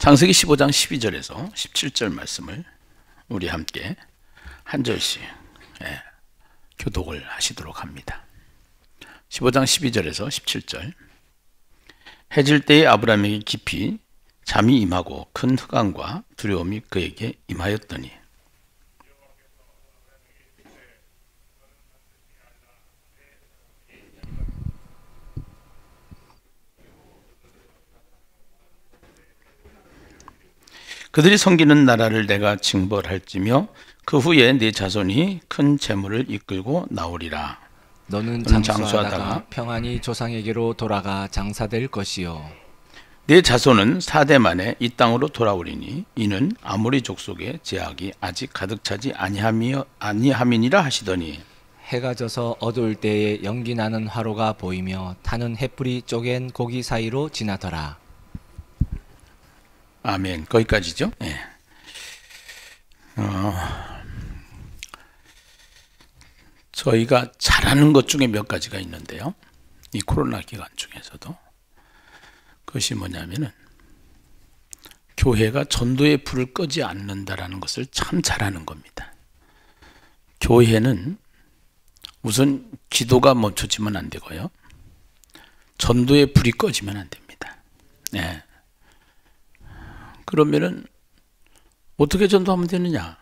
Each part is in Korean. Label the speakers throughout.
Speaker 1: 창세기 15장 12절에서 17절 말씀을 우리 함께 한 절씩 교독을 하시도록 합니다. 15장 12절에서 17절. 해질 때에 아브라함에게 깊이 잠이 임하고 큰 흑암과 두려움이 그에게 임하였더니 그들이 섬기는 나라를 내가 징벌할지며 그 후에 네 자손이 큰 재물을 이끌고 나오리라.
Speaker 2: 너는 장수하다가 평안히 조상에게로 돌아가 장사될 것이요
Speaker 1: 네 자손은 4대 만에 이 땅으로 돌아오리니 이는 아모리 족속의 제약이 아직 가득 차지 아니함이니라 하시더니
Speaker 2: 해가 져서 어두울 때에 연기 나는 화로가 보이며 타는 횃불이 쪼갠 고기 사이로 지나더라.
Speaker 1: 아멘. 거기까지죠. 네. 저희가 잘하는 것 중에 몇 가지가 있는데요. 이 코로나 기간 중에서도 그것이 뭐냐면은 교회가 전도의 불을 끄지 않는다라는 것을 참 잘하는 겁니다. 교회는 우선 기도가 멈춰지면 안 되고요. 전도의 불이 꺼지면 안 됩니다. 네. 그러면은 어떻게 전도하면 되느냐?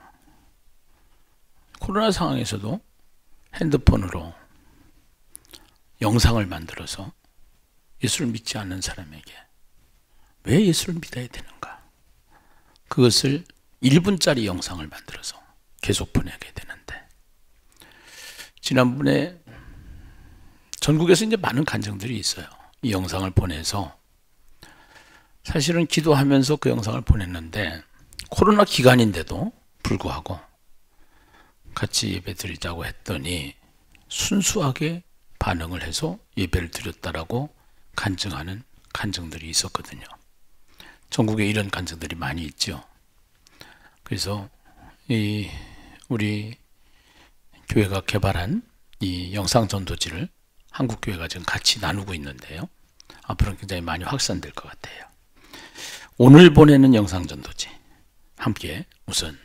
Speaker 1: 코로나 상황에서도 핸드폰으로 영상을 만들어서 예수를 믿지 않는 사람에게 왜 예수를 믿어야 되는가? 그것을 1분짜리 영상을 만들어서 계속 보내게 되는데, 지난번에 전국에서 이제 많은 간증들이 있어요. 이 영상을 보내서 사실은 기도하면서 그 영상을 보냈는데 코로나 기간인데도 불구하고 같이 예배 드리자고 했더니 순수하게 반응을 해서 예배를 드렸다라고 간증하는 간증들이 있었거든요. 전국에 이런 간증들이 많이 있죠. 그래서 우리 교회가 개발한 이 영상 전도지를 한국 교회가 지금 같이 나누고 있는데요. 앞으로 굉장히 많이 확산될 것 같아요. 오늘 보내는 영상 전도지 함께 우선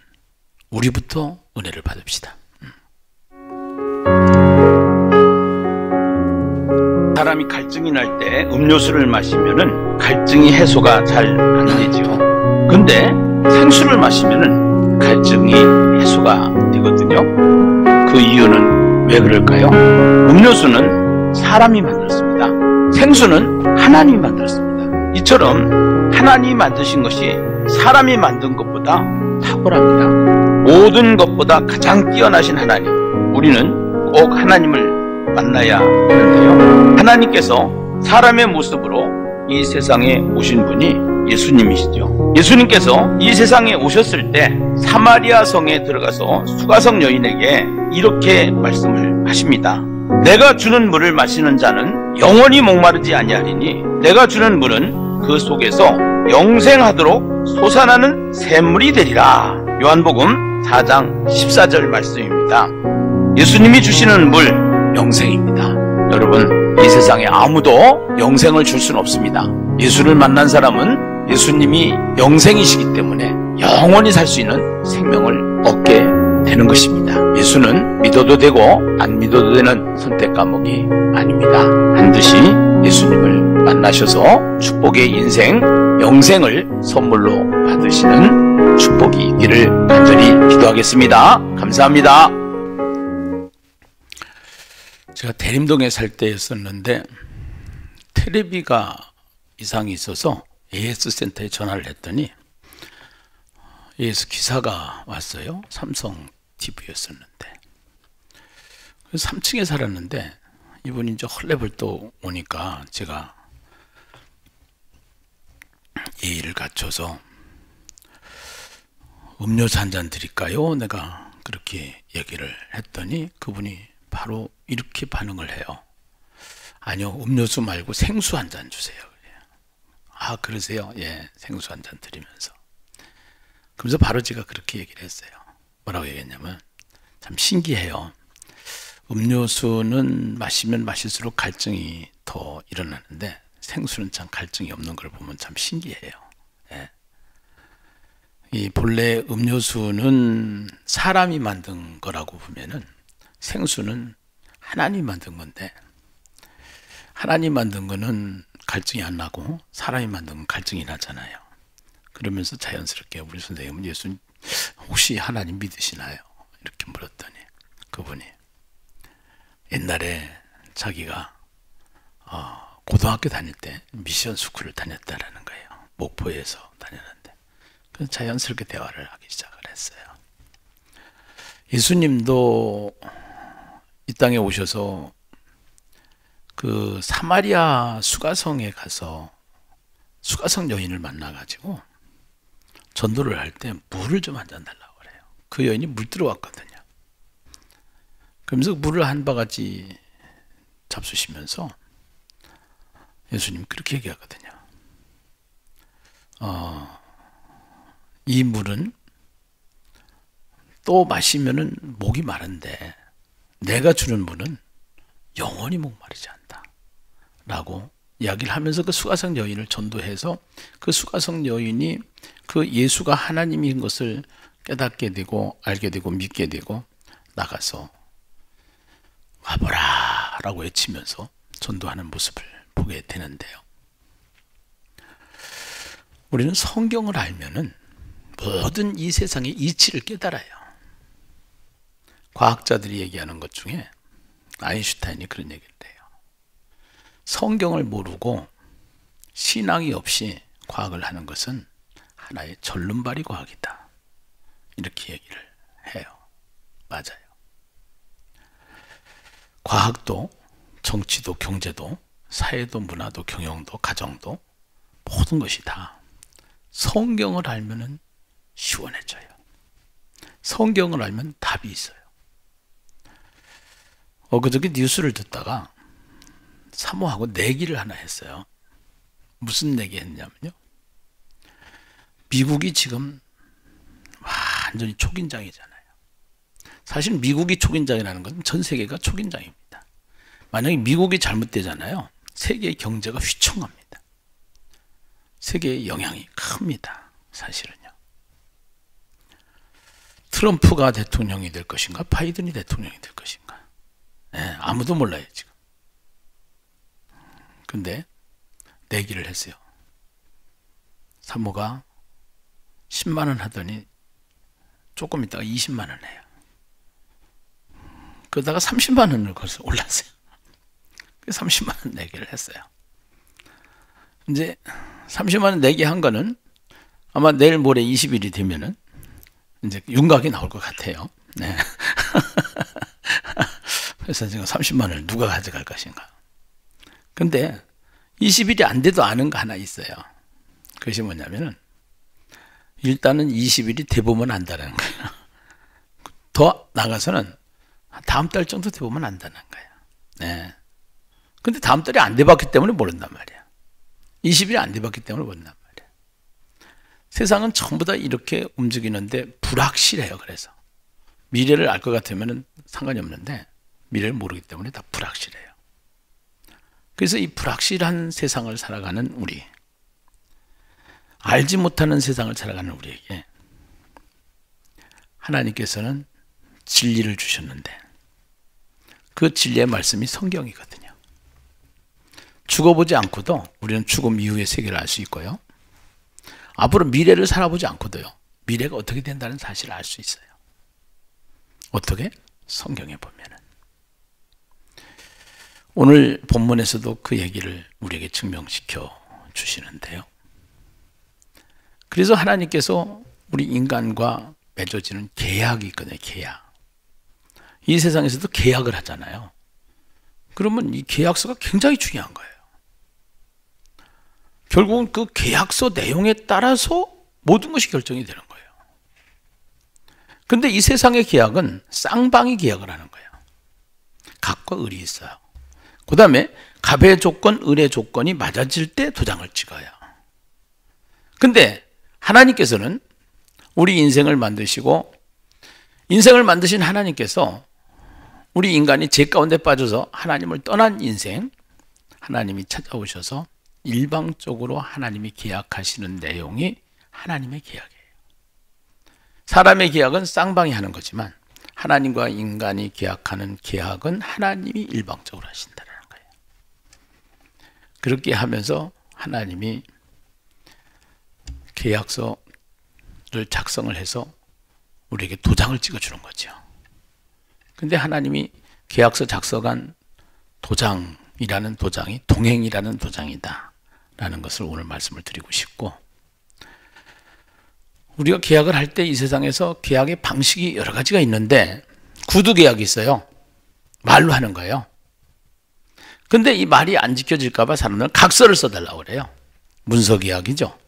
Speaker 1: 우리부터 은혜를 받읍시다. 사람이 갈증이 날 때 음료수를 마시면은 갈증이 해소가 잘 안 되죠. 근데 생수를 마시면은 갈증이 해소가 되거든요. 그 이유는 왜 그럴까요? 음료수는 사람이 만들었습니다. 생수는 하나님이 만들었습니다. 이처럼 하나님이 만드신 것이 사람이 만든 것보다 탁월합니다. 모든 것보다 가장 뛰어나신 하나님, 우리는 꼭 하나님을 만나야 하는데요. 하나님께서 사람의 모습으로 이 세상에 오신 분이 예수님이시죠. 예수님께서 이 세상에 오셨을 때 사마리아 성에 들어가서 수가성 여인에게 이렇게 말씀을 하십니다. 내가 주는 물을 마시는 자는 영원히 목마르지 아니하리니 내가 주는 물은 그 속에서 영생하도록 솟아나는 샘물이 되리라. 요한복음 4장 14절 말씀입니다. 예수님이 주시는 물, 영생입니다. 여러분, 이 세상에 아무도 영생을 줄 수는 없습니다. 예수를 만난 사람은 예수님이 영생이시기 때문에 영원히 살 수 있는 생명을 얻게 되는 것입니다. 예수는 믿어도 되고 안 믿어도 되는 선택 과목이 아닙니다. 반드시 예수님을 만나셔서 축복의 인생, 영생을 선물로 받으시는 축복이 있기를 간절히 기도하겠습니다. 감사합니다. 제가 대림동에 살 때였었는데 텔레비가 이상이 있어서 AS 센터에 전화를 했더니 AS 기사가 왔어요. 삼성 TV였었는데 3층에 살았는데 이분이 이제 헐레벌떡 오니까 제가 예의를 갖춰서 음료수 한 잔 드릴까요? 내가 그렇게 얘기를 했더니 그분이 바로 이렇게 반응을 해요. 아니요, 음료수 말고 생수 한 잔 주세요. 아, 그러세요? 예, 생수 한 잔 드리면서. 그러면서 바로 제가 그렇게 얘기를 했어요. 뭐라고 얘기했냐면, 참 신기해요. 음료수는 마시면 마실수록 갈증이 더 일어나는데 생수는 참 갈증이 없는 걸 보면 참 신기해요. 예. 이 본래 음료수는 사람이 만든 거라고 보면은 생수는 하나님 만든 건데, 하나님 만든 거는 갈증이 안 나고 사람이 만든 건 갈증이 나잖아요. 그러면서 자연스럽게 우리 선생님은 예수님 혹시 하나님 믿으시나요? 이렇게 물었더니 그분이 옛날에 자기가 고등학교 다닐 때 미션 스쿨을 다녔다라는 거예요. 목포에서 다녔는데. 그래서 자연스럽게 대화를 하기 시작을 했어요. 예수님도 이 땅에 오셔서 그 사마리아 수가성에 가서 수가성 여인을 만나가지고 전도를 할 때 물을 좀 한 잔 달라고 그래요. 그 여인이 물 들어왔거든요. 그러면서 물을 한 바가지 잡수시면서 예수님 그렇게 얘기하거든요. 이 물은 또 마시면은 목이 마른데 내가 주는 물은 영원히 목마르지 않다 라고 이야기를 하면서 그 수가성 여인을 전도해서 그 수가성 여인이 그 예수가 하나님인 것을 깨닫게 되고 알게 되고 믿게 되고 나가서 와보라 라고 외치면서 전도하는 모습을 보게 되는데요. 우리는 성경을 알면은 모든 이 세상의 이치를 깨달아요. 과학자들이 얘기하는 것 중에 아인슈타인이 그런 얘기를 해요. 성경을 모르고 신앙이 없이 과학을 하는 것은 하나의 절름발이 과학이다. 이렇게 얘기를 해요. 맞아요. 과학도 정치도 경제도 사회도 문화도 경영도 가정도 모든 것이 다 성경을 알면은 시원해져요. 성경을 알면 답이 있어요. 그저께 뉴스를 듣다가 사모하고 내기를 하나 했어요. 무슨 내기 했냐면요. 미국이 지금 완전히 초긴장이잖아요. 사실 미국이 초긴장이라는 건 전 세계가 초긴장입니다. 만약에 미국이 잘못되잖아요. 세계의 경제가 휘청합니다. 세계의 영향이 큽니다. 사실은요. 트럼프가 대통령이 될 것인가 바이든이 대통령이 될 것인가 아무도 몰라요 지금. 근데 내기를 했어요. 사모가 10만 원 하더니 조금 있다가 20만 원 해요. 그러다가 30만 원을 걸어서 올랐어요. 30만 원 내기를 했어요. 이제 30만 원 내기 한 거는 아마 내일 모레 20일이 되면은 이제 윤곽이 나올 것 같아요. 네. 그래서 지금 30만 원을 누가 가져갈 것인가. 근데 20일이 안 돼도 아는 거 하나 있어요. 그것이 뭐냐면은 일단은 20일이 돼보면 안다는 거예요. 더 나가서는 다음 달 정도 돼보면 안다는 거예요. 네. 근데 다음 달에 안 돼봤기 때문에 모른단 말이야. 20일이 안 돼봤기 때문에 모른단 말이야. 세상은 전부 다 이렇게 움직이는데 불확실해요. 그래서 미래를 알 것 같으면 상관이 없는데 미래를 모르기 때문에 다 불확실해요. 그래서 이 불확실한 세상을 살아가는 우리, 알지 못하는 세상을 살아가는 우리에게 하나님께서는 진리를 주셨는데 그 진리의 말씀이 성경이거든요. 죽어보지 않고도 우리는 죽음 이후의 세계를 알 수 있고요. 앞으로 미래를 살아보지 않고도요. 미래가 어떻게 된다는 사실을 알 수 있어요. 어떻게? 성경에 보면은. 오늘 본문에서도 그 얘기를 우리에게 증명시켜 주시는데요. 그래서 하나님께서 우리 인간과 맺어지는 계약이 있거든요. 계약. 이 세상에서도 계약을 하잖아요. 그러면 이 계약서가 굉장히 중요한 거예요. 결국은 그 계약서 내용에 따라서 모든 것이 결정이 되는 거예요. 근데 이 세상의 계약은 쌍방이 계약을 하는 거예요. 갑과 을이 있어요. 그 다음에 갑의 조건, 을의 조건이 맞아질 때 도장을 찍어요. 근데 하나님께서는 우리 인생을 만드시고 인생을 만드신 하나님께서 우리 인간이 죄 가운데 빠져서 하나님을 떠난 인생, 하나님이 찾아오셔서 일방적으로 하나님이 계약하시는 내용이 하나님의 계약이에요. 사람의 계약은 쌍방이 하는 거지만 하나님과 인간이 계약하는 계약은 하나님이 일방적으로 하신다는 거예요. 그렇게 하면서 하나님이 계약서를 작성을 해서 우리에게 도장을 찍어주는 거죠. 근데 하나님이 계약서 작성한 도장이라는 도장이 동행이라는 도장이다 라는 것을 오늘 말씀을 드리고 싶고, 우리가 계약을 할 때 이 세상에서 계약의 방식이 여러 가지가 있는데 구두 계약이 있어요. 말로 하는 거예요. 근데 이 말이 안 지켜질까 봐 사람들은 각서를 써달라고 그래요. 문서 계약이죠.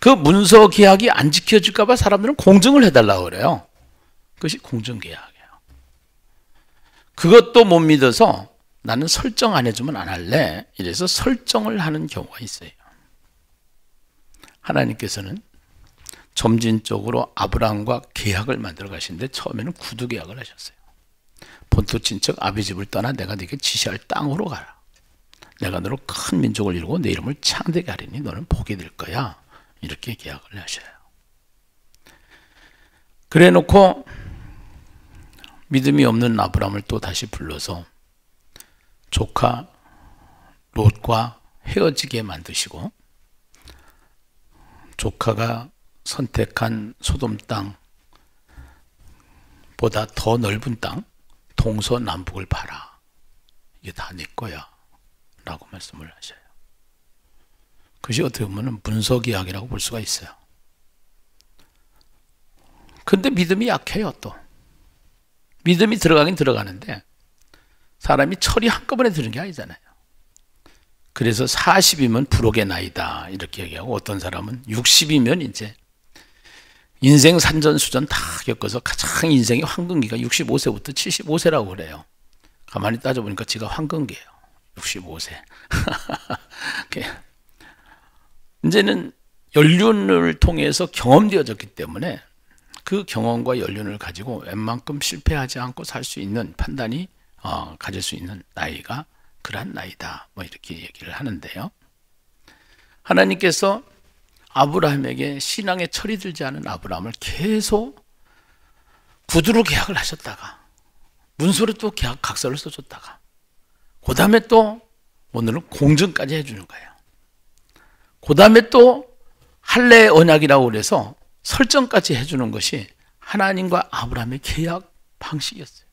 Speaker 1: 그 문서 계약이 안 지켜질까 봐 사람들은 공증을 해달라고 그래요. 그것이 공증 계약이에요. 그것도 못 믿어서 나는 설정 안 해주면 안 할래, 이래서 설정을 하는 경우가 있어요. 하나님께서는 점진적으로 아브라함과 계약을 만들어 가시는데 처음에는 구두 계약을 하셨어요. 본토 친척 아비 집을 떠나 내가 네게 지시할 땅으로 가라. 내가 너로 큰 민족을 이루고 내 이름을 창대게 하리니 너는 복이 될 거야. 이렇게 계약을 하셔요. 그래 놓고 믿음이 없는 아브라함을 또 다시 불러서 조카 롯과 헤어지게 만드시고, 조카가 선택한 소돔 땅보다 더 넓은 땅 동서남북을 봐라. 이게 다 내 거야 라고 말씀을 하셔요. 그것이 어떻게 보면 문서계약이라고 볼 수가 있어요. 근데 믿음이 약해요. 또 믿음이 들어가긴 들어가는데 사람이 철이 한꺼번에 드는 게 아니잖아요. 그래서 40이면 불혹의 나이다 이렇게 얘기하고, 어떤 사람은 60이면 이제 인생 산전수전 다 겪어서 가장 인생의 황금기가 65세부터 75세라고 그래요. 가만히 따져보니까 지가 황금기예요. 65세. 이제는 연륜을 통해서 경험되어졌기 때문에 그 경험과 연륜을 가지고 웬만큼 실패하지 않고 살 수 있는 판단이 가질 수 있는 나이가 그러한 나이다, 뭐 이렇게 얘기를 하는데요. 하나님께서 아브라함에게 신앙에 철이 들지 않은 아브라함을 계속 구두로 계약을 하셨다가 문서로 또 계약 각서를 써줬다가 그 다음에 또 오늘은 공증까지 해주는 거예요. 그 다음에 또 할례 언약이라고 그래서 설정까지 해주는 것이 하나님과 아브라함의 계약 방식이었어요.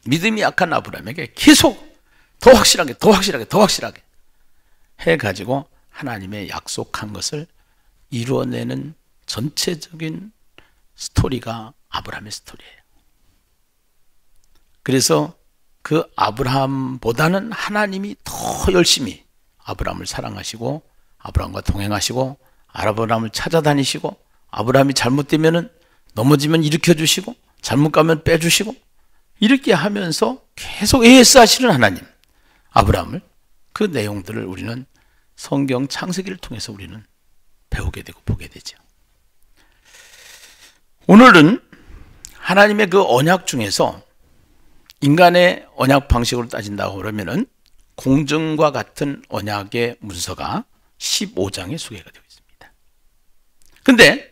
Speaker 1: 믿음이 약한 아브라함에게 계속 더 확실하게 해가지고 하나님의 약속한 것을 이루어내는 전체적인 스토리가 아브라함의 스토리예요. 그래서 그 아브라함보다는 하나님이 더 열심히 아브라함을 사랑하시고 아브라함과 동행하시고 아브라함을 찾아다니시고, 아브라함이 잘못되면 넘어지면 일으켜주시고 잘못 가면 빼주시고, 이렇게 하면서 계속 AS 하시는 하나님 아브라함을, 그 내용들을 우리는 성경 창세기를 통해서 우리는 배우게 되고 보게 되죠. 오늘은 하나님의 그 언약 중에서 인간의 언약 방식으로 따진다고 그러면은 공증과 같은 언약의 문서가 15장에 소개가 되고 있습니다. 근데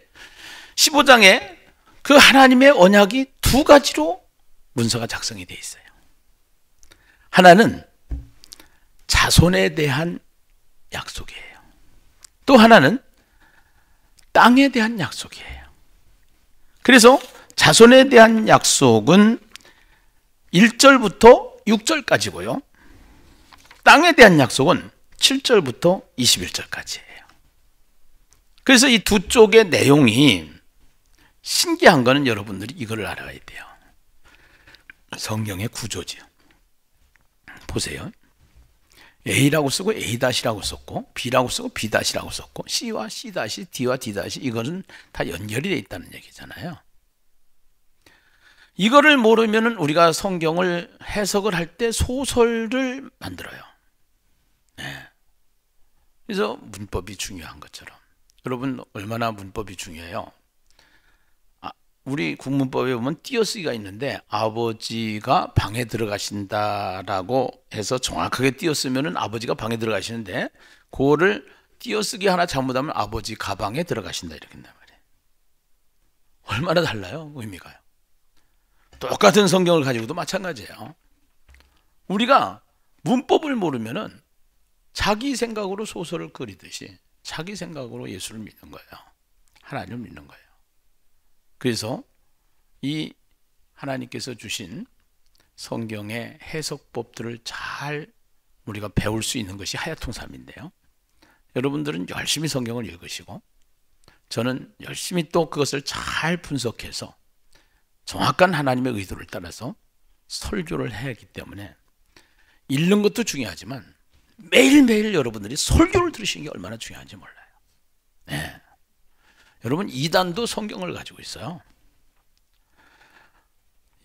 Speaker 1: 15장에 그 하나님의 언약이 두 가지로 문서가 작성이 되어 있어요. 하나는 자손에 대한 약속이에요. 또 하나는 땅에 대한 약속이에요. 그래서 자손에 대한 약속은 1절부터 6절까지고요. 땅에 대한 약속은 7절부터 21절까지예요. 그래서 이 두 쪽의 내용이 신기한 거는 여러분들이 이거를 알아야 돼요. 성경의 구조죠. 보세요. A라고 쓰고 A-라고 썼고, B라고 쓰고 B-라고 썼고, C와 C-, D와 D- 이거는 다 연결이 되어 있다는 얘기잖아요. 이거를 모르면 우리가 성경을 해석을 할 때 소설을 만들어요. 네. 그래서 문법이 중요한 것처럼. 여러분, 얼마나 문법이 중요해요? 우리 국문법에 보면 띄어쓰기가 있는데, 아버지가 방에 들어가신다라고 해서 정확하게 띄어쓰면 아버지가 방에 들어가시는데, 그거를 띄어쓰기 하나 잘못하면 아버지 가방에 들어가신다 이렇게 한단 말이에요. 얼마나 달라요? 의미가요. 똑같은 성경을 가지고도 마찬가지예요. 우리가 문법을 모르면은 자기 생각으로 소설을 그리듯이 자기 생각으로 예수를 믿는 거예요. 하나님을 믿는 거예요. 그래서 이 하나님께서 주신 성경의 해석법들을 잘 우리가 배울 수 있는 것이 하야통삼인데요. 여러분들은 열심히 성경을 읽으시고 저는 열심히 또 그것을 잘 분석해서 정확한 하나님의 의도를 따라서 설교를 해야 하기 때문에 읽는 것도 중요하지만 매일매일 여러분들이 설교를 들으시는 게 얼마나 중요한지 몰라요. 네. 여러분, 이단도 성경을 가지고 있어요.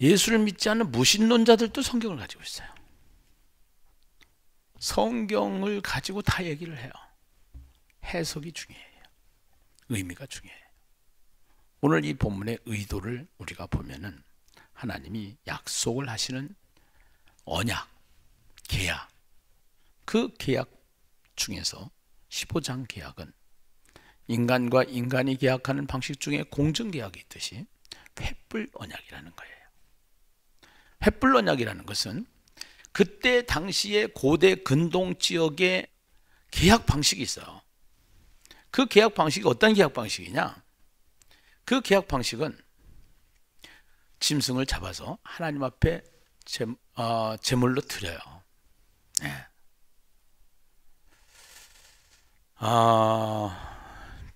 Speaker 1: 예수를 믿지 않는 무신론자들도 성경을 가지고 있어요. 성경을 가지고 다 얘기를 해요. 해석이 중요해요. 의미가 중요해요. 오늘 이 본문의 의도를 우리가 보면은 하나님이 약속을 하시는 언약, 계약, 그 계약 중에서 15장 계약은 인간과 인간이 계약하는 방식 중에 공정계약이 있듯이 횃불 언약이라는 거예요. 횃불 언약이라는 것은 그때 당시에 고대 근동 지역의 계약 방식이 있어요. 그 계약 방식이 어떤 계약 방식이냐? 그 계약 방식은 짐승을 잡아서 하나님 앞에 제물로 드려요. 네.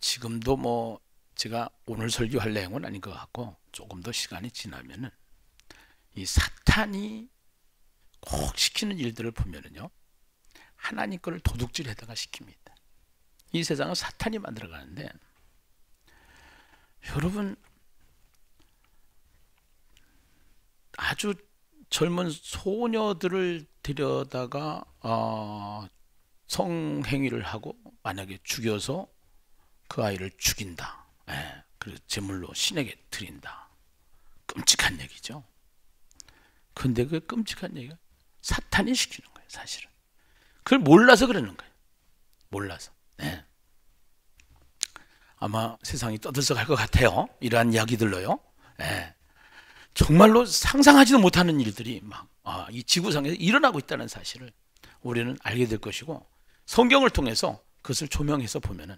Speaker 1: 지금도 뭐 제가 오늘 설교할 내용은 아닌 것 같고 조금 더 시간이 지나면은 이 사탄이 꼭 시키는 일들을 보면은요, 하나님 거를 도둑질에다가 시킵니다. 이 세상은 사탄이 만들어가는데, 여러분 아주 젊은 소녀들을 데려다가 성행위를 하고 만약에 죽여서 그 아이를 죽인다. 그래서 제물로 신에게 드린다. 끔찍한 얘기죠. 근데 그 끔찍한 얘기가 사탄이 시키는 거예요, 사실은. 그걸 몰라서 그러는 거예요. 몰라서. 네. 아마 세상이 떠들썩할 것 같아요. 이러한 이야기들로요. 네. 정말로 상상하지도 못하는 일들이 막 이 지구상에서 일어나고 있다는 사실을 우리는 알게 될 것이고, 성경을 통해서 그것을 조명해서 보면은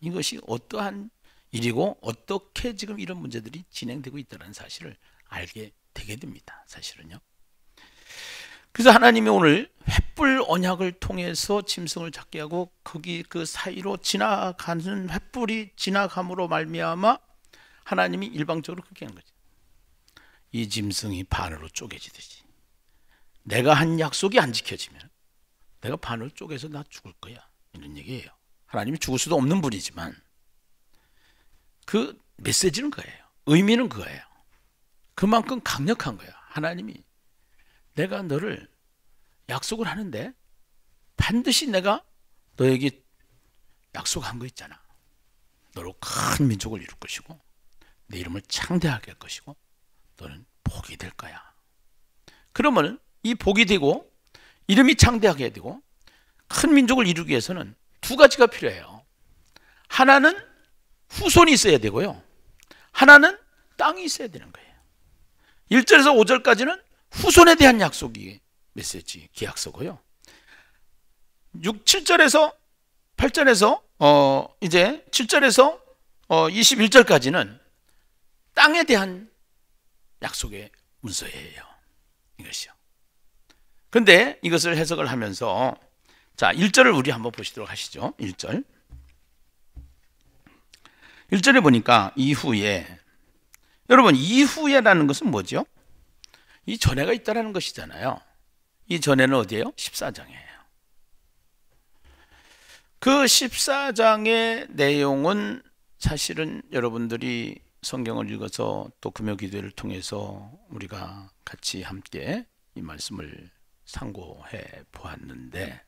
Speaker 1: 이것이 어떠한 일이고 어떻게 지금 이런 문제들이 진행되고 있다는 사실을 알게 되게 됩니다. 사실은요. 그래서 하나님이 오늘 횃불 언약을 통해서 짐승을 잡게 하고 거기 그 사이로 지나가는 횃불이 지나감으로 말미암아 하나님이 일방적으로 그렇게 한 거죠. 이 짐승이 반으로 쪼개지듯이 내가 한 약속이 안 지켜지면 내가 반으로 쪼개서 나 죽을 거야, 이런 얘기예요. 하나님이 죽을 수도 없는 분이지만 그 메시지는 그거예요. 의미는 그거예요. 그만큼 강력한 거예요. 하나님이 내가 너를 약속을 하는데 반드시 내가 너에게 약속한 거 있잖아. 너로 큰 민족을 이룰 것이고 내 이름을 창대하게 할 것이고 너는 복이 될 거야. 그러면 이 복이 되고 이름이 창대하게 되고 큰 민족을 이루기 위해서는 두 가지가 필요해요. 하나는 후손이 있어야 되고요, 하나는 땅이 있어야 되는 거예요. 1절에서 5절까지는 후손에 대한 약속이 메시지, 계약서고요. 7절에서 8절에서 이제 7절에서 21절까지는 땅에 대한 약속의 문서예요. 이것이요. 근데 이것을 해석을 하면서 자, 1절을 우리 한번 보시도록 하시죠. 1절. 1절에 보니까 이후에, 여러분 이후에라는 것은 뭐죠? 이 전에가 있다라는 것이잖아요. 이 전에는 어디예요? 14장이에요. 그 14장의 내용은 사실은 여러분들이 성경을 읽어서 또 금요기도회를 통해서 우리가 같이 함께 이 말씀을 상고해 보았는데,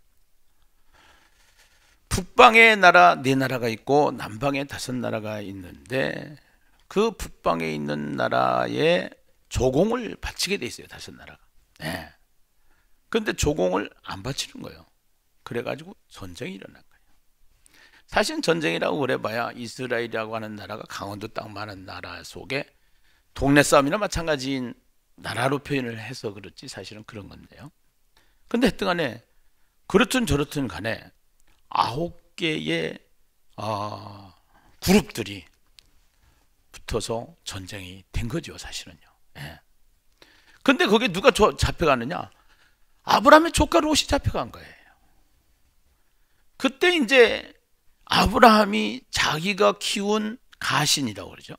Speaker 1: 북방의 나라 4나라가 있고 남방에 5나라가 있는데 그 북방에 있는 나라에 조공을 바치게 돼 있어요. 5나라가. 네. 근데 조공을 안 바치는 거예요. 그래가지고 전쟁이 일어난 거예요. 사실은 전쟁이라고 그래봐야 이스라엘이라고 하는 나라가 강원도 땅 많은 나라 속에 동네 싸움이나 마찬가지인 나라로 표현을 해서 그렇지 사실은 그런 건데요. 근데 하여튼 간에 그렇든 저렇든 간에 9개의 그룹들이 붙어서 전쟁이 된 거죠, 사실은요. 예. 근데 거기에 누가 잡혀가느냐? 아브라함의 조카 롯이 잡혀간 거예요. 그때 이제 아브라함이 자기가 키운 가신이라고 그러죠.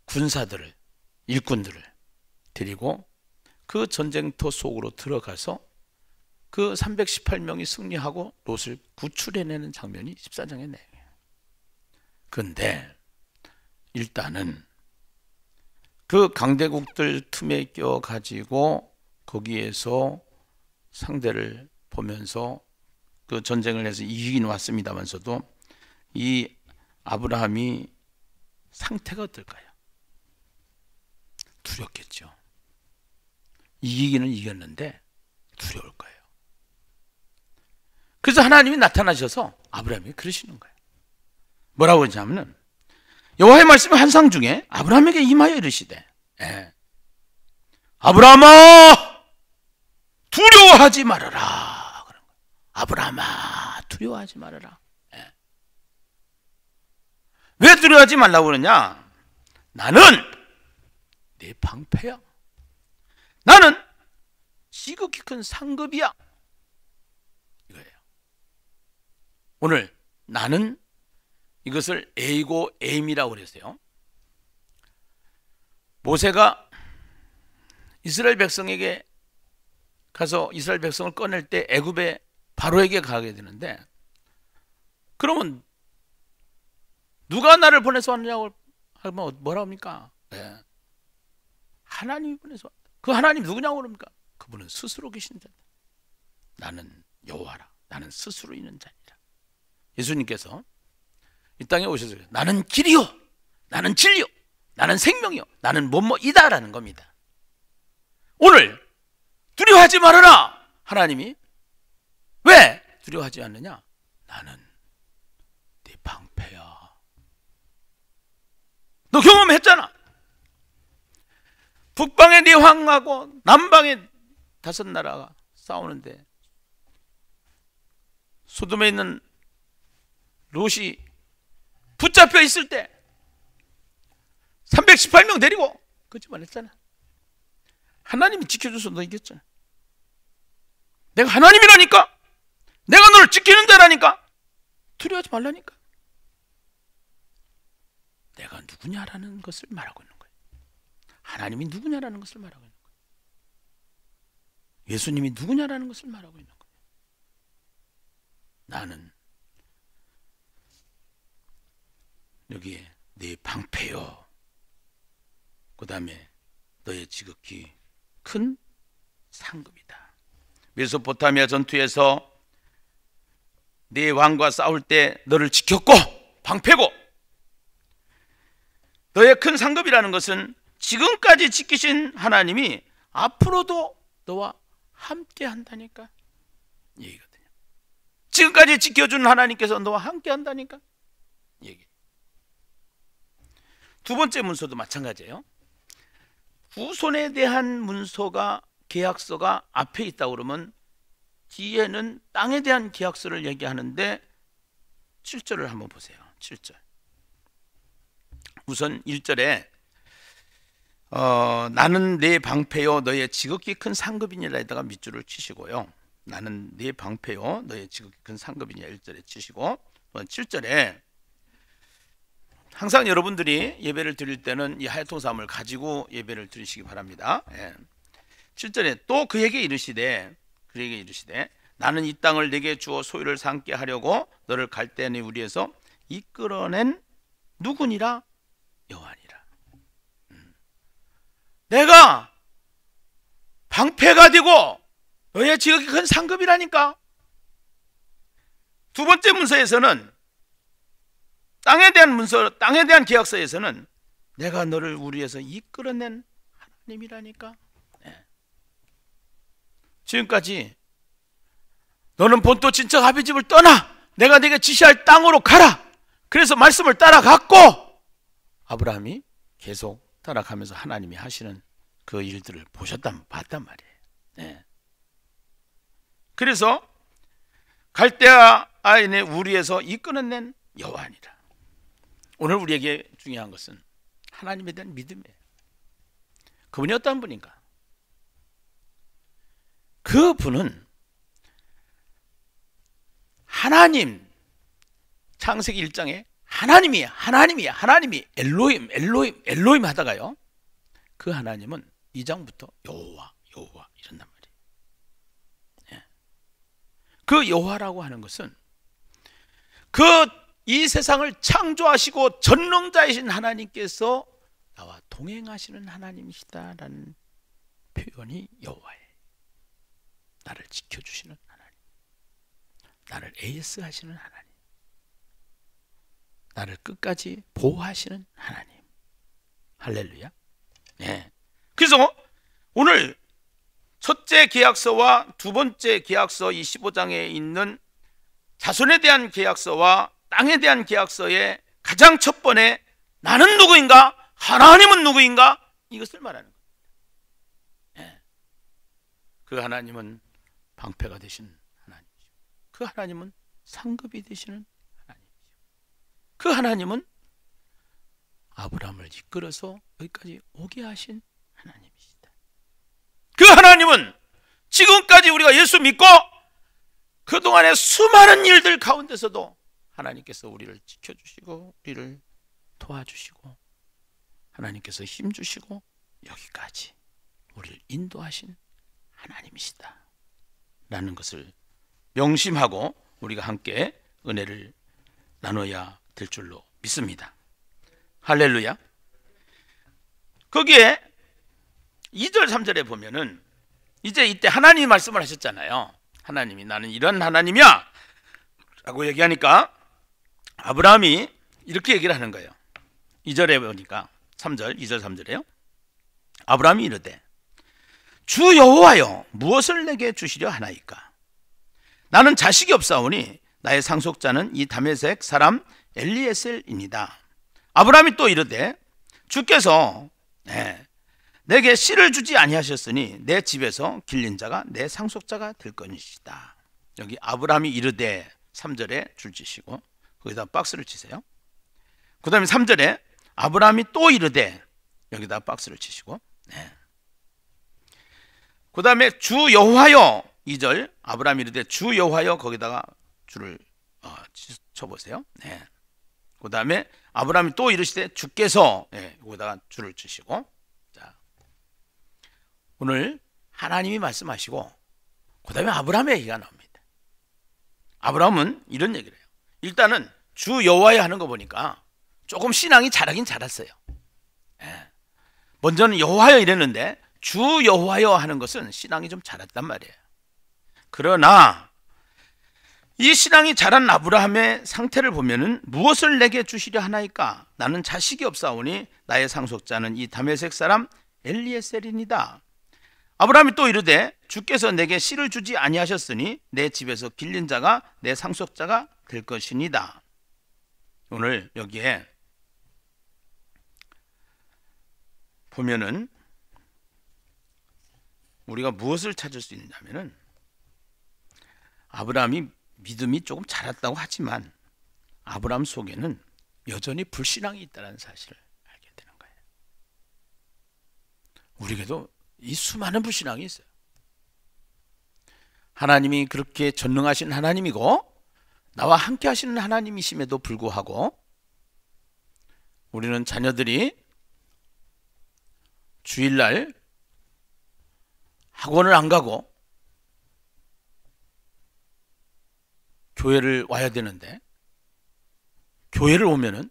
Speaker 1: 군사들을, 일꾼들을 데리고 그 전쟁터 속으로 들어가서 그 318명이 승리하고 롯을 구출해내는 장면이 14장의 내용이에요. 그런데 일단은 그 강대국들 틈에 껴가지고 거기에서 상대를 보면서 그 전쟁을 해서 이기긴 왔습니다만서도 이 아브라함이 상태가 어떨까요? 두렵겠죠. 이기기는 이겼는데 두려울 거예요. 그래서 하나님이 나타나셔서 아브라함이 그러시는 거예요. 뭐라고 하냐면은 여호와의 말씀이 환상 중에 아브라함에게 임하여 이르시되 아브라함아 두려워하지 말아라. 그런 거예요. 아브라함아 두려워하지 말아라. 왜 두려워하지 말라고 그러냐? 나는 내 방패야. 나는 지극히 큰 상급이야. 이거예요. 오늘 나는 이것을 에이고 에임이라고 그랬어요. 모세가 이스라엘 백성에게 가서 이스라엘 백성을 꺼낼 때 애굽의 바로에게 가게 되는데, 그러면 누가 나를 보내서 왔느냐고 하면 뭐라 합니까? 하나님이 보내서 왔다. 그 하나님 누구냐고 그럽니까? 그분은 스스로 계신 자다. 나는 여호와라. 나는 스스로 있는 자니라. 예수님께서 이 땅에 오셔서 나는 길이요, 나는 진리요, 나는 생명이요, 나는 뭐뭐이다라는 겁니다. 오늘 두려워하지 말아라. 하나님이 왜 두려워하지 않느냐? 나는 네 방패야. 너 경험했잖아. 북방의 네 왕하고 남방의 5나라가 싸우는데 소돔에 있는 롯이 붙잡혀 있을 때 318명 데리고 그짓말 했잖아. 하나님이 지켜줘서 너 이겼잖아. 내가 하나님이라니까. 내가 너를 지키는 자라니까. 두려워하지 말라니까. 내가 누구냐라는 것을 말하고 있는 거예요. 하나님이 누구냐라는 것을 말하고 있는 거예요. 예수님이 누구냐라는 것을 말하고 있는 거예요. 나는 여기에 네 방패요, 그 다음에 너의 지극히 큰 상급이다. 메소포타미아 전투에서 네 왕과 싸울 때 너를 지켰고 방패고, 너의 큰 상급이라는 것은 지금까지 지키신 하나님이 앞으로도 너와 함께 한다니까 얘기거든요. 지금까지 지켜준 하나님께서 너와 함께 한다니까 얘기. 두 번째 문서도 마찬가지예요. 후손에 대한 문서가, 계약서가 앞에 있다고 그러면 뒤에는 땅에 대한 계약서를 얘기하는데 7절을 한번 보세요. 7절. 우선 1절에 나는 네 방패요 너의 지극히 큰 상급이니라 에다가 밑줄을 치시고요. 나는 네 방패요 너의 지극히 큰 상급이니라 1절에 치시고, 7절에 항상 여러분들이 예배를 드릴 때는 이 하야통삼을 가지고 예배를 드리시기 바랍니다. 7절에 또 그에게 이르시되 나는 이 땅을 내게 주어 소유를 삼게 하려고 너를 갈대아의 우리에서 이끌어낸 누구니라? 여호와니라. 내가 방패가 되고 너의 지극히 큰 상급이라니까. 두 번째 문서에서는 땅에 대한 문서, 땅에 대한 계약서에서는 내가 너를 우리에서 이끌어낸 하나님이라니까. 지금까지 너는 본토 친척 아비 집을 떠나 내가 네게 지시할 땅으로 가라. 그래서 말씀을 따라갔고, 아브라함이 계속 따라가면서 하나님이 하시는 그 일들을 봤단 말이에요. 네. 그래서 갈대아 아인의 우리에서 이끌어낸 여호와니라. 오늘 우리에게 중요한 것은 하나님에 대한 믿음이에요. 그분이 어떤 분인가? 그분은 하나님, 창세기 1장에 하나님이 엘로힘 하다가요, 그 하나님은 2장부터 여호와 이런단 말이에요. 예. 그 여호와라고 하는 것은 이 세상을 창조하시고 전능자이신 하나님께서 나와 동행하시는 하나님이시다라는 표현이 여호와예요. 나를 지켜주시는 하나님, 나를 AS 하시는 하나님, 나를 끝까지 보호하시는 하나님. 할렐루야. 네. 그래서 오늘 첫째 계약서와 두 번째 계약서, 이 15장에 있는 자손에 대한 계약서와 땅에 대한 계약서의 가장 첫 번에 나는 누구인가? 하나님은 누구인가? 이것을 말하는 겁니다. 네. 그 하나님은 방패가 되신 하나님이시고, 그 하나님은 상급이 되시는 하나님이시고, 그 하나님은 아브라함을 이끌어서 여기까지 오게 하신 하나님이시다. 그 하나님은 지금까지 우리가 예수 믿고 그동안의 수많은 일들 가운데서도 하나님께서 우리를 지켜주시고 우리를 도와주시고 하나님께서 힘주시고 여기까지 우리를 인도하신 하나님이시다 라는 것을 명심하고 우리가 함께 은혜를 나눠야 될 줄로 믿습니다. 할렐루야. 거기에 2절 3절에 보면은 이제 이때 하나님이 말씀을 하셨잖아요. 하나님이 나는 이런 하나님이야 라고 얘기하니까 아브라함이 이렇게 얘기를 하는 거예요. 2절에 보니까 3절 2절 3절에요. 아브라함이 이르되 주 여호와여 무엇을 내게 주시려 하나이까? 나는 자식이 없사오니 나의 상속자는 이 다메섹 사람 엘리에셀이니이다. 아브라함이 또 이르되 주께서 내게 씨를 주지 아니하셨으니 내 집에서 길린 자가 내 상속자가 될 것이다. 여기 아브라함이 이르되 3절에 줄 지시고 거기다 박스를 치세요. 그 다음에 3절에 아브라함이 또 이르되 여기다 박스를 치시고, 그 다음에 주 여호와여 2절 아브라함이 이르되 주 여호와여 거기다가 줄을 쳐보세요. 그 다음에 아브라함이 또 이르시되 주께서 거기다가 줄을 치시고, 자, 오늘 하나님이 말씀하시고 그 다음에 아브라함의 얘기가 나옵니다. 아브라함은 이런 얘기를 해요. 일단은 주 여호와여 하는 거 보니까 조금 신앙이 자라긴 자랐어요. 먼저는 여호와여 이랬는데 주 여호와여 하는 것은 신앙이 좀 자랐단 말이에요. 그러나 이 신앙이 자란 아브라함의 상태를 보면은 무엇을 내게 주시려 하나이까? 나는 자식이 없사오니 나의 상속자는 이 다메섹 사람 엘리에셀이니이다. 아브라함이 또 이르되 주께서 내게 씨를 주지 아니하셨으니 내 집에서 길린 자가 내 상속자가 될 것이니이다. 오늘 여기에 보면은 우리가 무엇을 찾을 수 있냐면은 아브라함이 믿음이 조금 자랐다고 하지만 아브라함 속에는 여전히 불신앙이 있다는 사실을 알게 되는 거예요. 우리에게도 이 수많은 불신앙이 있어요. 하나님이 그렇게 전능하신 하나님이고 나와 함께 하시는 하나님이심에도 불구하고 우리는 자녀들이 주일날 학원을 안 가고 교회를 와야 되는데 교회를 오면은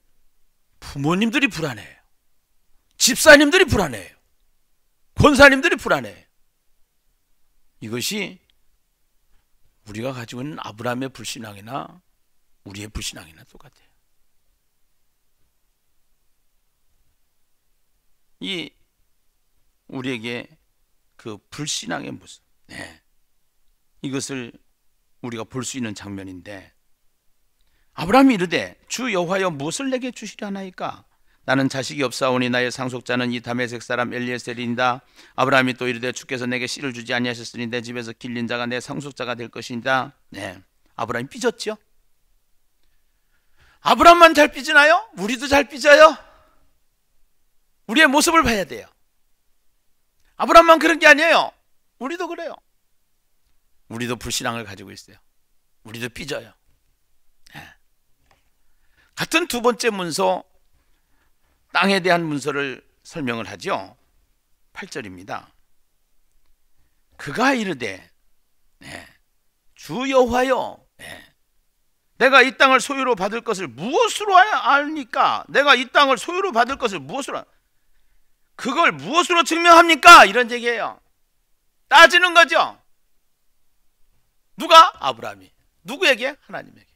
Speaker 1: 부모님들이 불안해요. 집사님들이 불안해요. 권사님들이 불안해요. 이것이 우리가 가지고 있는 아브라함의 불신앙이나 우리의 불신앙이나 똑같아요. 이 우리에게 그 불신앙의 모습, 이것을 우리가 볼 수 있는 장면인데 아브라함이 이르되 주 여호와여 무엇을 내게 주시려 하나이까? 나는 자식이 없사오니 나의 상속자는 이 다메섹 사람 엘리에셀이니이다. 아브라함이 또 이르되 주께서 내게 씨를 주지 아니하셨으니 내 집에서 길린 자가 내 상속자가 될 것이니이다. 네, 아브라함이 삐졌죠. 아브라함만 잘 삐지나요? 우리도 잘 삐져요. 우리의 모습을 봐야 돼요. 아브라함만 그런 게 아니에요. 우리도 그래요. 우리도 불신앙을 가지고 있어요. 우리도 삐져요. 네. 같은 두 번째 문서, 땅에 대한 문서를 설명을 하죠. 8절입니다. 그가 이르되 주 여호와여, 내가 이 땅을 소유로 받을 것을 무엇으로 아니까? 내가 이 땅을 소유로 받을 것을 무엇으로, 그걸 무엇으로 증명합니까? 이런 얘기예요. 따지는 거죠. 누가? 아브라함이. 누구에게? 하나님에게.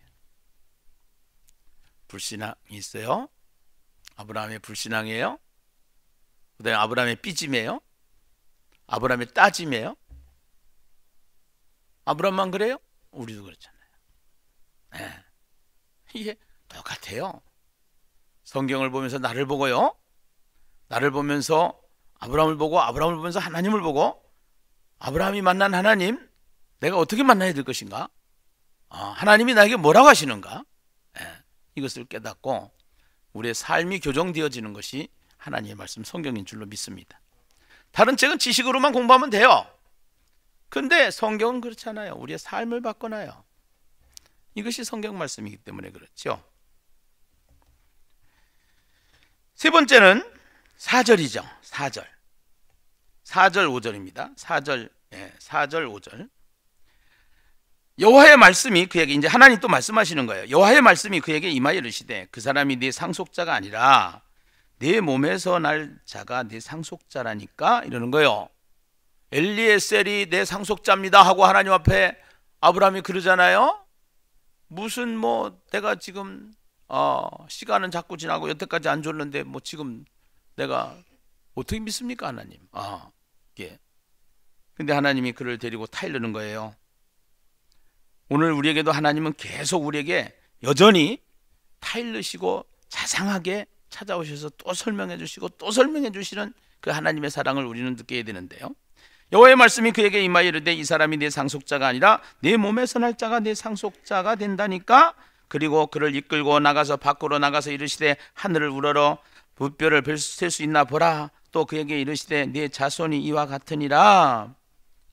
Speaker 1: 불신앙이 있어요. 아브라함의 불신앙이에요. 그 다음에 아브라함의 삐짐이에요. 아브라함의 따짐이에요. 아브라함만 그래요? 우리도 그렇잖아요. 네. 이게 똑같아요. 성경을 보면서 나를 보고요, 나를 보면서 아브라함을 보고, 아브라함을 보면서 하나님을 보고, 아브라함이 만난 하나님, 내가 어떻게 만나야 될 것인가? 하나님이 나에게 뭐라고 하시는가? 이것을 깨닫고 우리의 삶이 교정되어지는 것이 하나님의 말씀, 성경인 줄로 믿습니다. 다른 책은 지식으로만 공부하면 돼요. 근데 성경은 그렇지 않아요. 우리의 삶을 바꿔놔요. 이것이 성경 말씀이기 때문에 그렇죠. 세 번째는 4절이죠. 4절 5절입니다. 4절 5절. 여호와의 말씀이 그에게, 이제 하나님 또 말씀하시는 거예요. 여호와의 말씀이 그에게 임하여 이르시되 그 사람이 네 상속자가 아니라 네 몸에서 날 자가 네 상속자라니까, 이러는 거예요. 엘리에셀이 내 상속자입니다 하고 하나님 앞에 아브라함이 그러잖아요. 무슨 내가 지금 시간은 자꾸 지나고 여태까지 안 줬는데 지금 내가 어떻게 믿습니까 하나님? 예. 근데 하나님이 그를 데리고 타이르는 거예요. 오늘 우리에게도 하나님은 계속 우리에게 여전히 타일르시고 자상하게 찾아오셔서 또 설명해 주시고 또 설명해 주시는 그 하나님의 사랑을 우리는 느껴야 되는데요. 여호와의 말씀이 그에게 임하여 이르되 이 사람이 내 상속자가 아니라 내 몸에서 날 자가 내 상속자가 된다니까. 그리고 그를 이끌고 나가서 밖으로 나가서 이르시되 하늘을 우러러 붓별을 셀 수 있나 보라. 또 그에게 이르시되 내 자손이 이와 같으니라.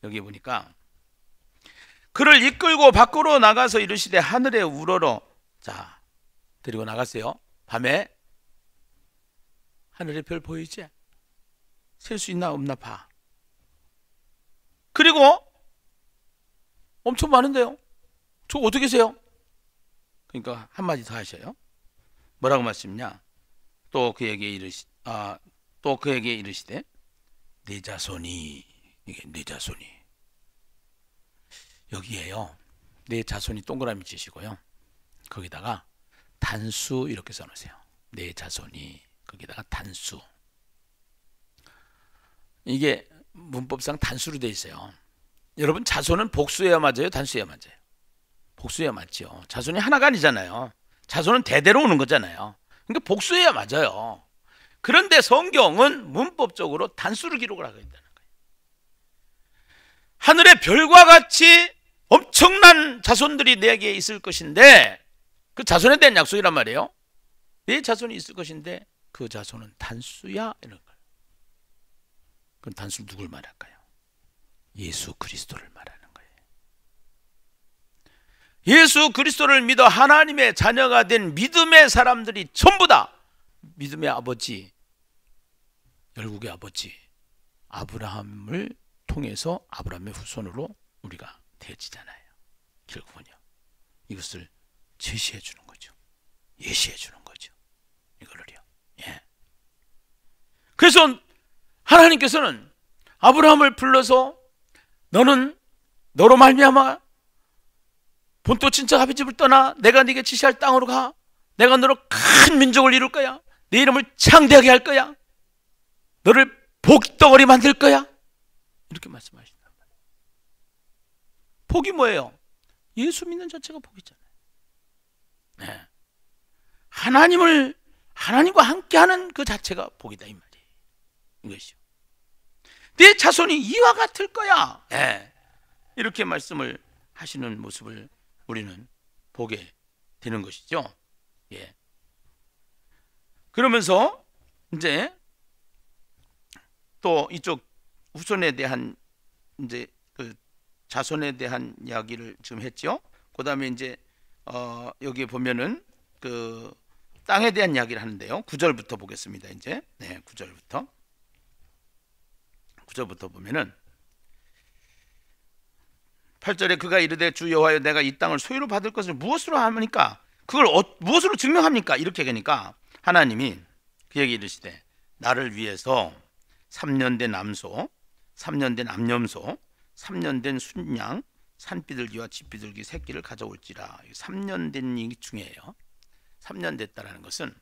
Speaker 1: 여기 보니까 그를 이끌고 밖으로 나가서 이르시되 하늘에 우러러, 자, 데리고 나갔어요. 밤에 하늘에 별 보이지? 셀 수 있나 없나 봐. 그리고 엄청 많은데요. 저 어떻게 세요? 그러니까 한마디 더 하셔요. 뭐라고 말씀이냐? 또 그에게 이르시되 내 자손이, 이게 내 자손이 여기에요. 내 자손이 동그라미 치시고요, 거기다가 단수 이렇게 써놓으세요. 내 자손이, 거기다가 단수. 이게 문법상 단수로 되어 있어요. 여러분, 자손은 복수해야 맞아요, 단수해야 맞아요? 복수해야 맞죠. 자손이 하나가 아니잖아요. 자손은 대대로 오는 거잖아요. 그러니까 복수해야 맞아요. 그런데 성경은 문법적으로 단수를 기록을 하고 있다는 거예요. 하늘의 별과 같이 엄청난 자손들이 내게 있을 것인데, 그 자손에 대한 약속이란 말이에요. 내 자손이 있을 것인데 그 자손은 단수야, 이런 거예요. 그럼 단수 누굴 말할까요? 예수 그리스도를 말하는 거예요. 예수 그리스도를 믿어 하나님의 자녀가 된 믿음의 사람들이 전부 다 믿음의 아버지, 열국의 아버지 아브라함을 통해서 아브라함의 후손으로 우리가 되어지잖아요. 결국은요, 이것을 제시해 주는 거죠. 예시해 주는 거죠. 이거를요. 예. 그래서 하나님께서는 아브라함을 불러서 너는 너로 말미암아 본토 친척 아버지를 떠나 내가 네게 지시할 땅으로 가. 내가 너로 큰 민족을 이룰 거야. 네 이름을 창대하게 할 거야. 너를 복덩어리 만들 거야. 이렇게 말씀하신단 말이에요. 복이 뭐예요? 예수 믿는 자체가 복이잖아요. 네. 하나님과 함께하는 그 자체가 복이다 이 말이에요. 이것이요. 내 자손이 이와 같을 거야. 네. 이렇게 말씀을 하시는 모습을 우리는 보게 되는 것이죠. 예. 그러면서 이제 또 이쪽 후손에 대한 이제 그 자손에 대한 이야기를 지금 했죠. 그다음에 이제 여기 보면은 그 땅에 대한 이야기를 하는데요. 9절부터 보겠습니다. 이제 9절부터 보면은 8절에 그가 이르되 주 여호와여 내가 이 땅을 소유로 받을 것을 무엇으로 합니까? 그걸 무엇으로 증명합니까? 이렇게 하니까 하나님이 그에게 이르시되 나를 위해서 3년 된 암소, 3년 된 암염소, 3년 된 순양, 산비둘기와 집비둘기 새끼를 가져올지라. 3년 된 이 중에요. 3년 됐다라는 것은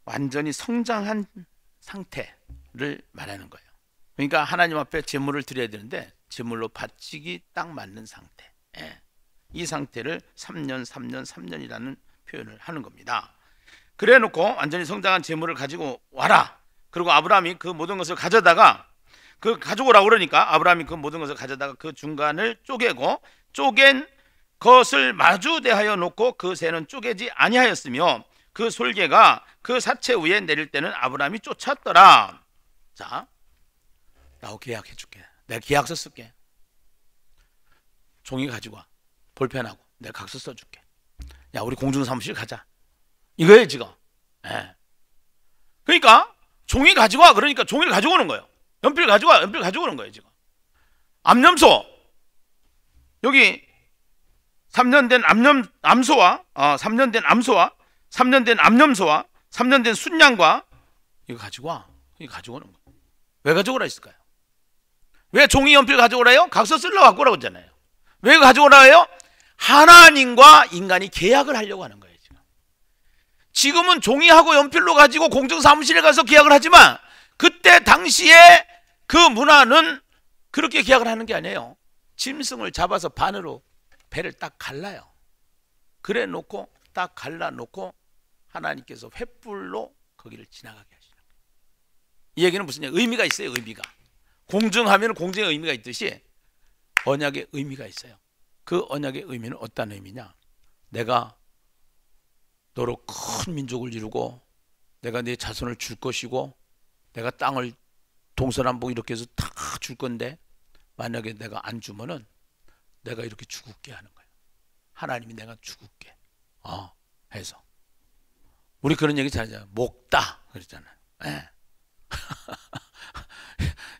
Speaker 1: 완전히 성장한 상태를 말하는 거예요. 그러니까 하나님 앞에 제물을 드려야 되는데 제물로 바치기 딱 맞는 상태. 이 상태를 3년이라는 표현을 하는 겁니다. 그래 놓고 완전히 성장한 제물을 가지고 와라. 그리고 아브라함이 그 모든 것을 가져다가 그 가져오라고 그러니까 아브라함이 그 모든 것을 가져다가 그 중간을 쪼개고 쪼갠 것을 마주 대하여 놓고 그 새는 쪼개지 아니하였으며 그 솔개가 그 사체 위에 내릴 때는 아브라함이 쫓았더라. 자, 나하고 계약해 줄게. 내가 계약서 쓸게. 종이 가지고 와. 볼펜하고 내가 각서 써줄게. 야, 우리 공중사무실 가자. 이거예요 지금. 그러니까 종이 가지고 와. 그러니까 종이를 가지고 오는 거예요. 연필 가지고 와. 연필 가지고 오는 거예요 지금. 암염소 여기 3년 된 암소와 3년 된 암소와 3년 된 암염소와 3년 된 순양과 이거 가지고 와. 이거 가지고 오는 거예요. 왜 가지고 오라 했을까요? 왜 종이 연필 가지고 오라요? 각서 쓰려고 갖고 오라고 했잖아요. 왜 가지고 오라요? 하나님과 인간이 계약을 하려고 하는 거예요. 지금은 종이하고 연필로 가지고 공중사무실에 가서 계약을 하지만 그때 당시에 그 문화는 그렇게 계약을 하는 게 아니에요. 짐승을 잡아서 반으로 배를 딱 갈라요. 그래 놓고 딱 갈라놓고 하나님께서 횃불로 거기를 지나가게 하시는 거예요. 이 얘기는 무슨 의미가 있어요. 의미가. 공증하면 공증의 의미가 있듯이 언약의 의미가 있어요. 그 언약의 의미는 어떤 의미냐? 내가 너로 큰 민족을 이루고 내가 네 자손을 줄 것이고 내가 땅을 동서남북 이렇게 해서 다 줄 건데 만약에 내가 안 주면은 내가 이렇게 죽을게 하는 거예요. 하나님이 내가 죽을게 해서 우리 그런 얘기 잘 하잖아요. 목다 그랬잖아요.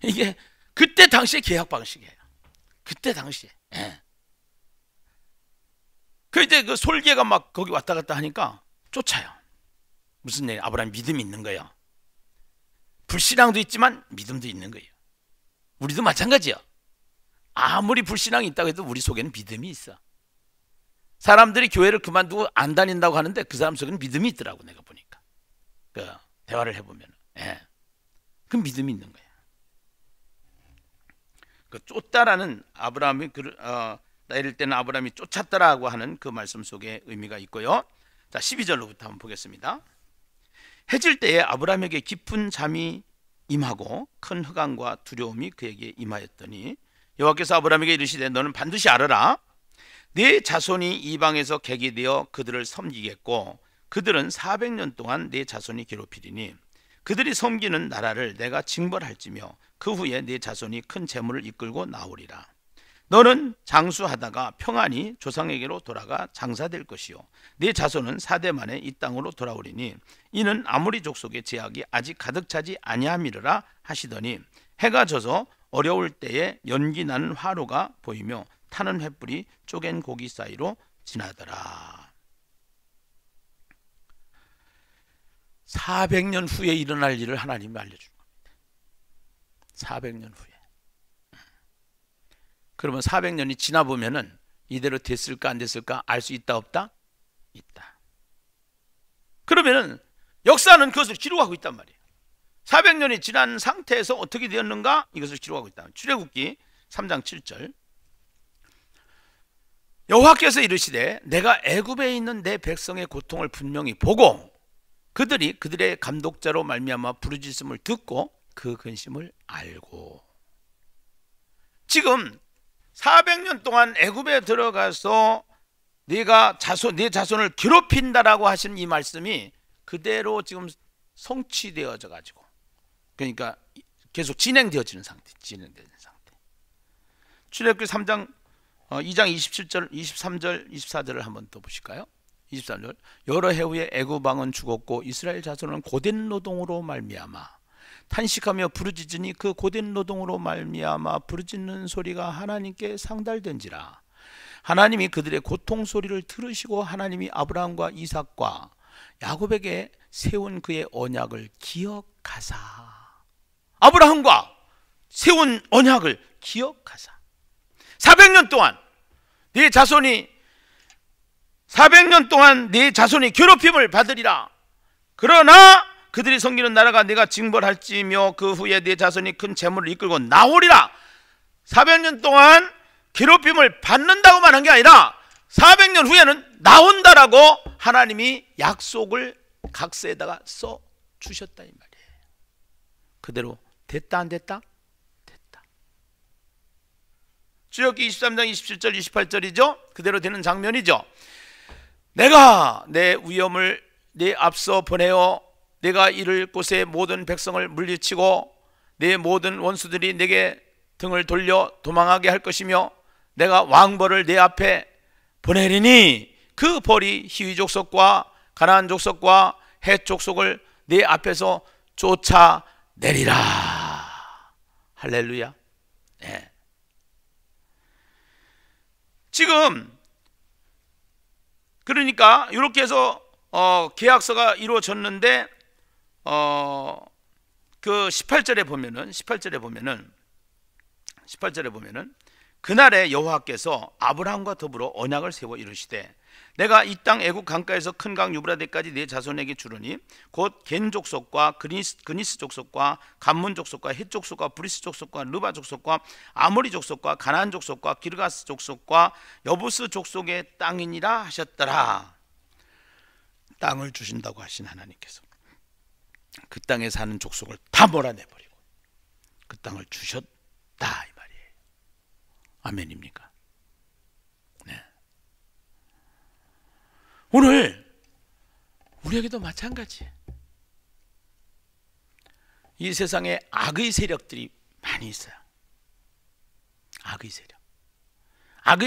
Speaker 1: 이게 그때 당시의 계약 방식이에요. 그때 당시에. 그 이제 그 솔개가 막 거기 왔다 갔다 하니까 쫓아요. 무슨 얘기? 아브라함 믿음이 있는 거예요. 불신앙도 있지만 믿음도 있는 거예요. 우리도 마찬가지야. 아무리 불신앙이 있다고 해도 우리 속에는 믿음이 있어. 사람들이 교회를 그만두고 안 다닌다고 하는데 그 사람 속에는 믿음이 있더라고. 내가 보니까 그 대화를 해보면 그 믿음이 있는 거야. 그 쫓다라는 아브라함이 이럴 때는 아브라함이 쫓았다라고 하는 그 말씀 속에 의미가 있고요. 자, 12절로부터 한번 보겠습니다. 해질 때에 아브라함에게 깊은 잠이 임하고 큰 흑암과 두려움이 그에게 임하였더니 여호와께서 아브라함에게 이르시되 너는 반드시 알아라. 네 자손이 이방에서 객이 되어 그들을 섬기겠고 그들은 400년 동안 네 자손이 괴롭히리니 그들이 섬기는 나라를 내가 징벌할지며 그 후에 네 자손이 큰 재물을 이끌고 나오리라. 너는 장수하다가 평안히 조상에게로 돌아가 장사될 것이요 네 자손은 4대 만에 이 땅으로 돌아오리니 이는 아모리 족속의 제약이 아직 가득 차지 아니함이라 하시더니 해가 져서 어려울 때에 연기 나는 화로가 보이며 타는 횃불이 쪼갠 고기 사이로 지나더라. 400년 후에 일어날 일을 하나님이 알려주는 겁니다. 400년 후에. 그러면 400년이 지나보면은 이대로 됐을까 안 됐을까 알 수 있다 없다? 있다. 그러면은 역사는 그것을 기록하고 있단 말이에요. 400년이 지난 상태에서 어떻게 되었는가? 이것을 기록하고 있다. 출애굽기 3장 7절. 여호와께서 이르시되 내가 애굽에 있는 내 백성의 고통을 분명히 보고 그들의 감독자로 말미암아 부르짖음을 듣고 그 근심을 알고. 지금 400년 동안 애굽에 들어가서 내 자손을 괴롭힌다라고 하신 이 말씀이 그대로 지금 성취되어져 가지고, 그러니까 계속 진행되어지는 상태. 출애굽기 3장 2장 27절, 23절, 24절을 한번 더 보실까요? 23절. 여러 해 후에 애굽 왕은 죽었고 이스라엘 자손은 고된 노동으로 말미암아 탄식하며 부르짖으니 그 고된 노동으로 말미암아 부르짖는 소리가 하나님께 상달된지라. 하나님이 그들의 고통 소리를 들으시고 하나님이 아브라함과 이삭과 야곱에게 세운 그의 언약을 기억하사. 아브라함과 세운 언약을 기억하사. 400년 동안 네 자손이 괴롭힘을 받으리라. 그러나 그들이 섬기는 나라가 내가 징벌할지며 그 후에 네 자손이 큰 재물을 이끌고 나오리라. 400년 동안 괴롭힘을 받는다고만 한 게 아니라 400년 후에는 나온다라고 하나님이 약속을 각서에다가 써 주셨다 이 말이에요. 그대로 됐다 안 됐다? 됐다. 출애굽기 23장 27절 28절이죠. 그대로 되는 장면이죠. 내가 내 위엄을 네 앞서 보내어 내가 이를 곳의 모든 백성을 물리치고 내 모든 원수들이 내게 등을 돌려 도망하게 할 것이며 내가 왕벌을 내 앞에 보내리니 그 벌이 히위 족속과 가나안 족속과 헷 족속을 내 앞에서 쫓아내리라. 할렐루야. 네. 지금 그러니까 이렇게 해서 계약서가 이루어졌는데 그 18절에 보면은 그날에 여호와께서 아브라함과 더불어 언약을 세워 이르시되 내가 이 땅 애굽 강가에서 큰 강 유브라데까지 네 자손에게 주르니 곧 겐 족속과 그니스 족속과 감문 족속과 헷 족속과 브리스 족속과 르바 족속과 아모리 족속과 가나안 족속과 기르가스 족속과 여부스 족속의 땅이니라 하셨더라. 땅을 주신다고 하신 하나님께서 그 땅에 사는 족속을 다 몰아내버리고 그 땅을 주셨다 이 말이에요. 아멘입니까? 네. 오늘 우리에게도 마찬가지예요. 이 세상에 악의 세력들이 많이 있어요. 악의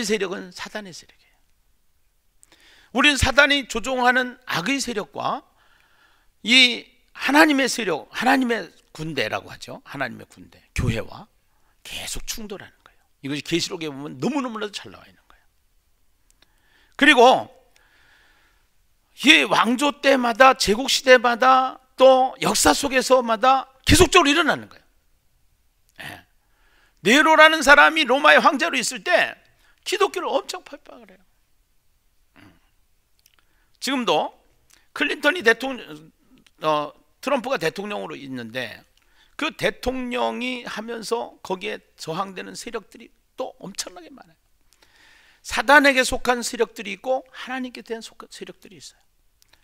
Speaker 1: 세력은 사단의 세력이에요. 우리는 사단이 조종하는 악의 세력과 이 하나님의 세력, 하나님의 군대라고 하죠. 하나님의 군대, 교회와 계속 충돌하는 거예요. 이것이 계시록에 보면 너무너무나도 잘 나와 있는 거예요. 그리고 이 왕조 때마다, 제국 시대마다, 또 역사 속에서마다 계속적으로 일어나는 거예요. 네로라는 사람이 로마의 황제로 있을 때 기독교를 엄청 핍박을 해요. 지금도 클린턴이 트럼프가 대통령으로 있는데 그 대통령이 하면서 거기에 저항되는 세력들이 또 엄청나게 많아요. 사단에게 속한 세력들이 있고 하나님께 대한 세력들이 있어요.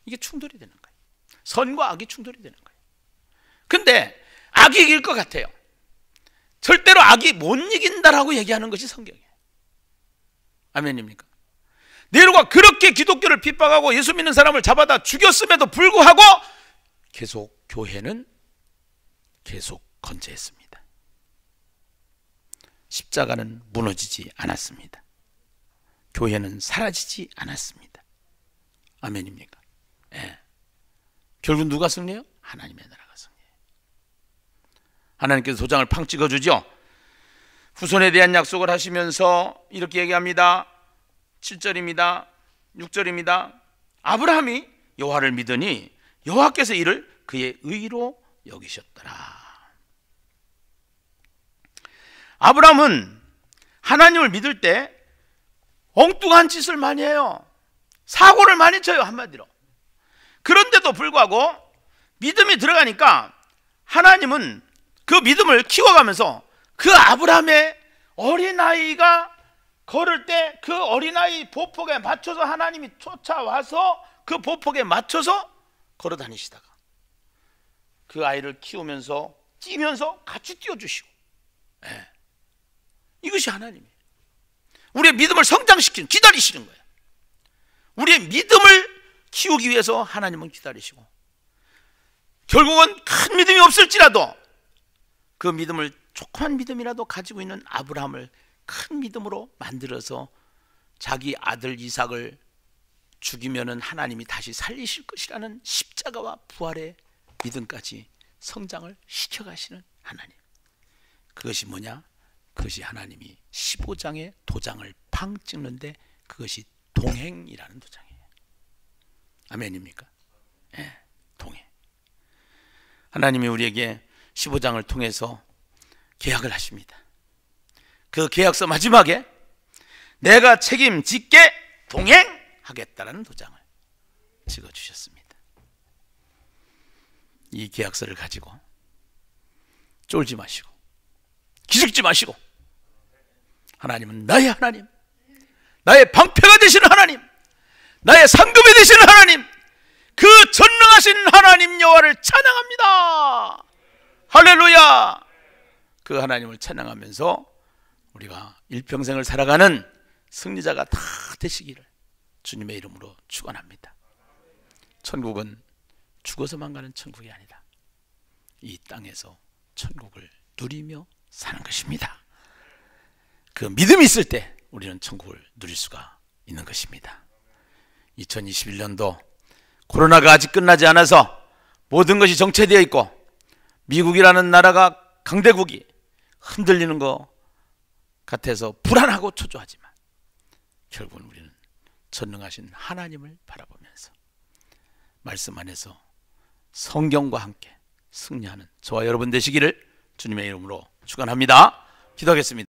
Speaker 1: 이게 충돌이 되는 거예요. 선과 악이 충돌이 되는 거예요. 근데 악이 이길 것 같아요. 절대로 악이 못 이긴다라고 얘기하는 것이 성경이에요. 아멘입니까? 네로가 그렇게 기독교를 핍박하고 예수 믿는 사람을 잡아다 죽였음에도 불구하고 계속 교회는 계속 건재했습니다. 십자가는 무너지지 않았습니다. 교회는 사라지지 않았습니다. 아멘입니까? 예. 결국 누가 승리해요? 하나님의 나라가 승리해요. 하나님께서 도장을 팡 찍어주죠. 후손에 대한 약속을 하시면서 이렇게 얘기합니다. 7절입니다. 6절입니다. 아브라함이 여호와를 믿으니 여호와께서 이를 그의 의로 여기셨더라. 아브라함은 하나님을 믿을 때 엉뚱한 짓을 많이 해요. 사고를 많이 쳐요, 한마디로. 그런데도 불구하고 믿음이 들어가니까 하나님은 그 믿음을 키워가면서 그 아브라함의 어린아이가 걸을 때 그 어린아이 보폭에 맞춰서 하나님이 쫓아와서 그 보폭에 맞춰서 걸어 다니시다가 그 아이를 키우면서 뛰면서 같이 뛰어주시고, 네. 이것이 하나님이에요. 우리의 믿음을 성장시키는, 기다리시는 거예요. 우리의 믿음을 키우기 위해서 하나님은 기다리시고, 결국은 큰 믿음이 없을지라도 그 믿음을, 조그만 믿음이라도 가지고 있는 아브라함을 큰 믿음으로 만들어서 자기 아들 이삭을 죽이면은 하나님이 다시 살리실 것이라는 십자가와 부활의 믿음까지 성장을 시켜가시는 하나님. 그것이 뭐냐? 그것이 하나님이 15장의 도장을 팡 찍는데 그것이 동행이라는 도장이에요. 아멘입니까? 예, 동행. 하나님이 우리에게 15장을 통해서 계약을 하십니다. 그 계약서 마지막에 내가 책임짓게 동행하겠다라는 도장을 찍어주셨습니다. 이 계약서를 가지고 쫄지 마시고 기죽지 마시고, 하나님은 나의 하나님, 나의 방패가 되시는 하나님, 나의 상급이 되시는 하나님, 그 전능하신 하나님 여호와를 찬양합니다. 할렐루야. 그 하나님을 찬양하면서 우리가 일평생을 살아가는 승리자가 다 되시기를 주님의 이름으로 축원합니다. 천국은 죽어서만 가는 천국이 아니다. 이 땅에서 천국을 누리며 사는 것입니다. 그 믿음이 있을 때 우리는 천국을 누릴 수가 있는 것입니다. 2021년도 코로나가 아직 끝나지 않아서 모든 것이 정체되어 있고 미국이라는 나라가 강대국이 흔들리는 것 같아서 불안하고 초조하지만 결국은 우리는 전능하신 하나님을 바라보면서 말씀 안에서 성경과 함께 승리하는 저와 여러분 되시기를 주님의 이름으로 축원합니다. 기도하겠습니다.